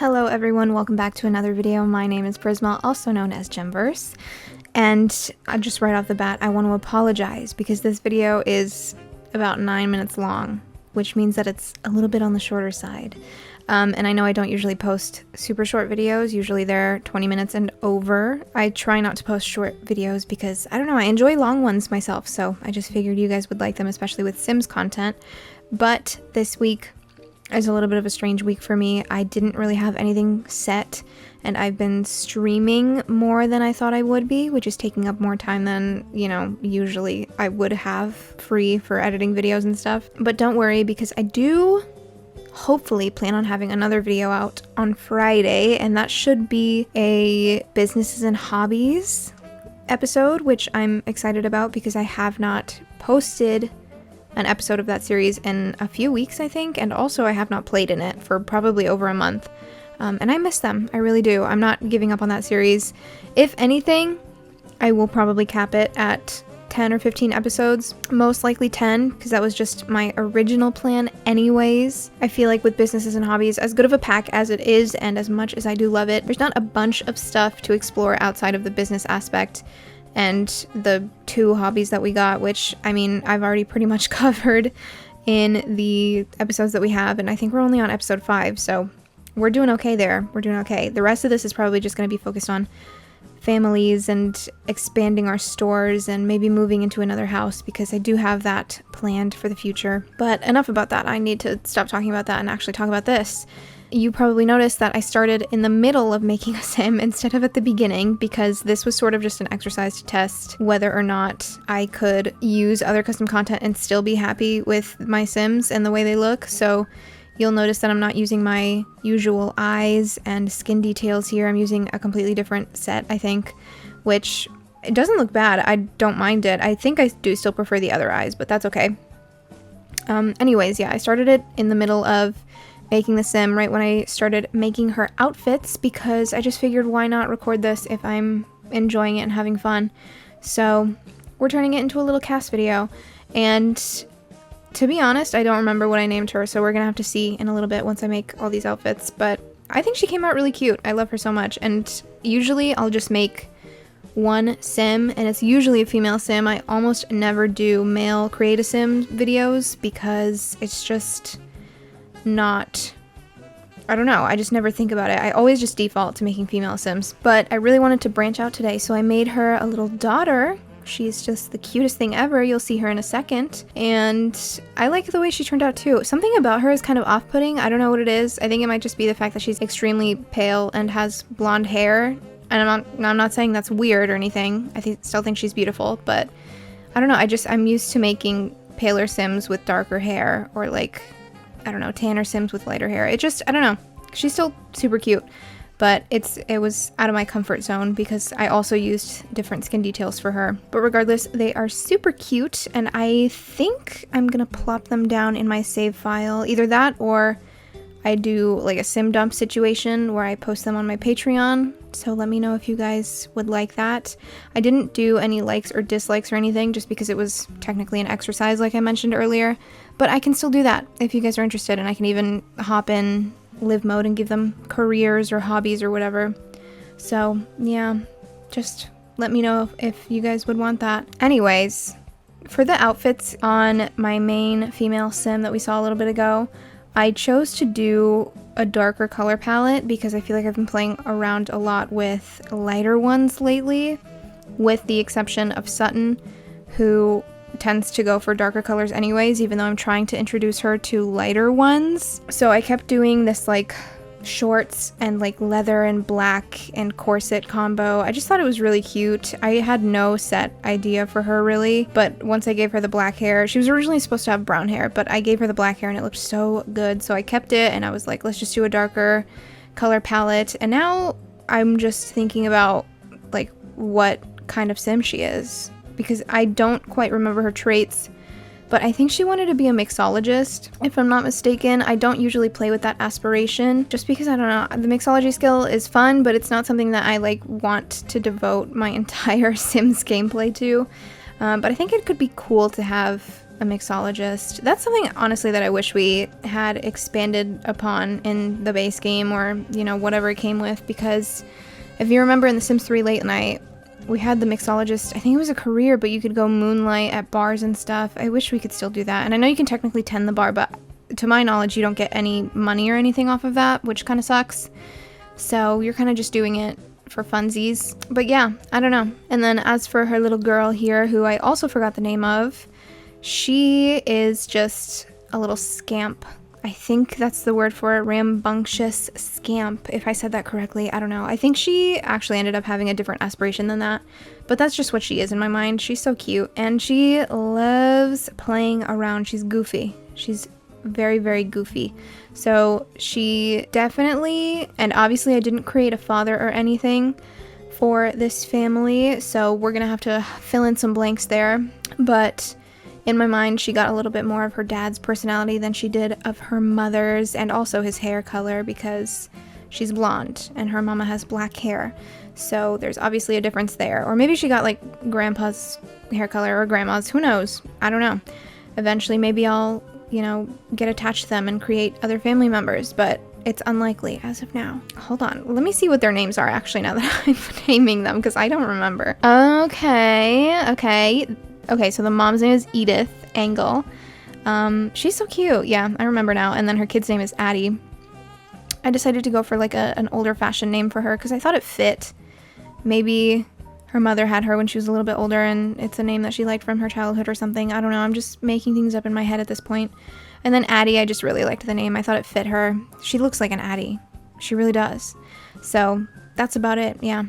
Hello everyone, welcome back to another video. My name is Prisma, also known as Gemverse, and just right off the bat I want to apologize because this video is about 9 minutes long, which means that it's a little bit on the shorter side. And I know I don't usually post super short videos, usually they're 20 minutes and over. I try not to post short videos because, I don't know, I enjoy long ones myself, so I just figured you guys would like them, especially with Sims content. But this week is a little bit of a strange week for me. I didn't really have anything set, and I've been streaming more than I thought I would be, which is taking up more time than, you know, usually I would have free for editing videos and stuff. But don't worry, because I do hopefully plan on having another video out on Friday, and that should be a businesses and hobbies episode, which I'm excited about because I have not posted an episode of that series in a few weeks, I think, and also I have not played in it for probably over a month, and I miss them. I really do. I'm not giving up on that series. If anything, I will probably cap it at 10 or 15 episodes, most likely 10, because that was just my original plan anyways. I feel like with businesses and hobbies, as good of a pack as it is, and as much as I do love it, there's not a bunch of stuff to explore outside of the business aspect and the 2 hobbies that we got, which, I mean, I've already pretty much covered in the episodes that we have, and I think we're only on episode 5, so we're doing okay there. We're doing okay. The rest of this is probably just going to be focused on families and expanding our stores and maybe moving into another house, because I do have that planned for the future. But enough about that. I need to stop talking about that and actually talk about this. You probably noticed that I started in the middle of making a sim instead of at the beginning, because this was sort of just an exercise to test whether or not I could use other custom content and still be happy with my sims and the way they look. So you'll notice that I'm not using my usual eyes and skin details here. I'm using a completely different set, I think, which it doesn't look bad. I don't mind it. I think I do still prefer the other eyes, but that's okay. Anyways, yeah, I started it in the middle of making the sim, right when I started making her outfits, because I just figured why not record this if I'm enjoying it and having fun. So we're turning it into a little cast video, and to be honest, I don't remember what I named her, so we're gonna have to see in a little bit once I make all these outfits, but I think she came out really cute. I love her so much, and usually I'll just make one sim, and it's usually a female sim. I almost never do male create a sim videos because it's just not, I don't know, I just never think about it. I always just default to making female sims, but I really wanted to branch out today, so I made her a little daughter. She's just the cutest thing ever. You'll see her in a second, and I like the way she turned out too. Something about her is kind of off-putting. I don't know what it is. I think it might just be the fact that she's extremely pale and has blonde hair, and I'm not saying that's weird or anything. I still think she's beautiful, but I don't know. I'm used to making paler sims with darker hair, or like, I don't know, tanner sims with lighter hair. It just, I don't know. She's still super cute, but it was out of my comfort zone because I also used different skin details for her. But regardless, they are super cute, and I think I'm gonna plop them down in my save file. Either that, or I do like a sim dump situation where I post them on my Patreon. So let me know if you guys would like that. I didn't do any likes or dislikes or anything just because it was technically an exercise like I mentioned earlier, but I can still do that if you guys are interested, and I can even hop in live mode and give them careers or hobbies or whatever. So yeah, just let me know if you guys would want that. Anyways, for the outfits on my main female sim that we saw a little bit ago, I chose to do a darker color palette because I feel like I've been playing around a lot with lighter ones lately, with the exception of Sutton, who tends to go for darker colors anyways, even though I'm trying to introduce her to lighter ones. So I kept doing this like shorts and like leather and black and corset combo. I just thought it was really cute. I had no set idea for her really, but once I gave her the black hair, she was originally supposed to have brown hair, but I gave her the black hair and it looked so good, so I kept it, and I was like, let's just do a darker color palette. And now I'm just thinking about like what kind of sim she is, because I don't quite remember her traits, but I think she wanted to be a mixologist, if I'm not mistaken. I don't usually play with that aspiration, just because, I don't know, the mixology skill is fun, but it's not something that I like want to devote my entire Sims gameplay to. But I think it could be cool to have a mixologist. That's something, honestly, that I wish we had expanded upon in the base game, or, you know, whatever it came with, because if you remember in The Sims 3 Late Night, we had the mixologist. I think it was a career, but you could go moonlight at bars and stuff. I wish we could still do that. And I know you can technically tend the bar, but to my knowledge, you don't get any money or anything off of that, which kind of sucks. So you're kind of just doing it for funsies. But yeah, I don't know. And then as for her little girl here, who I also forgot the name of, she is just a little scamp. I think that's the word for it, rambunctious scamp, if I said that correctly. I don't know. I think she actually ended up having a different aspiration than that, but that's just what she is in my mind. She's so cute, and she loves playing around. She's goofy. She's very, very goofy. So she definitely, and obviously I didn't create a father or anything for this family, so we're gonna have to fill in some blanks there, but in my mind, she got a little bit more of her dad's personality than she did of her mother's, and also his hair color, because she's blonde and her mama has black hair. So there's obviously a difference there. Or maybe she got like grandpa's hair color or grandma's, who knows? I don't know. Eventually maybe I'll, you know, get attached to them and create other family members, but it's unlikely as of now. Hold on, let me see what their names are actually now that I'm naming them, because I don't remember. Okay, so the mom's name is Edith Engel. She's so cute. Yeah, I remember now. And then her kid's name is Addie. I decided to go for like an older fashioned name for her because I thought it fit. Maybe her mother had her when she was a little bit older and it's a name that she liked from her childhood or something. I don't know. I'm just making things up in my head at this point. And then Addie, I just really liked the name. I thought it fit her. She looks like an Addie. She really does. So that's about it. Yeah.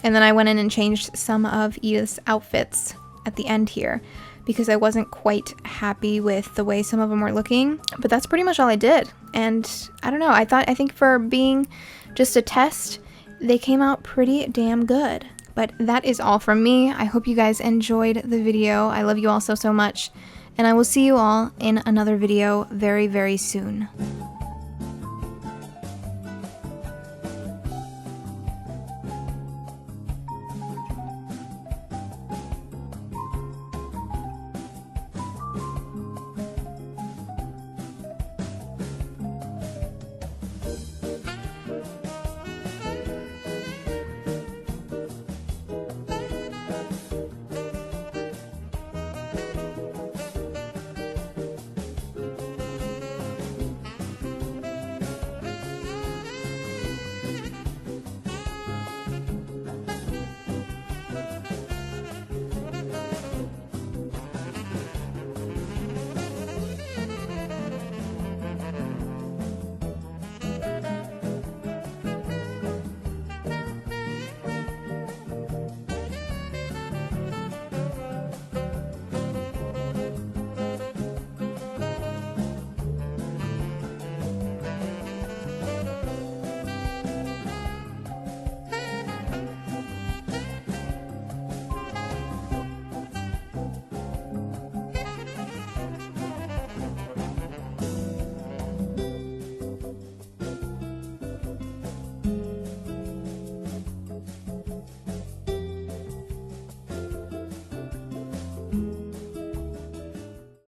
And then I went in and changed some of Edith's outfits at the end here because I wasn't quite happy with the way some of them were looking, but that's pretty much all I did. And I don't know, I think for being just a test, they came out pretty damn good. But that is all from me. I hope you guys enjoyed the video. I love you all so much, and I will see you all in another video very, very soon.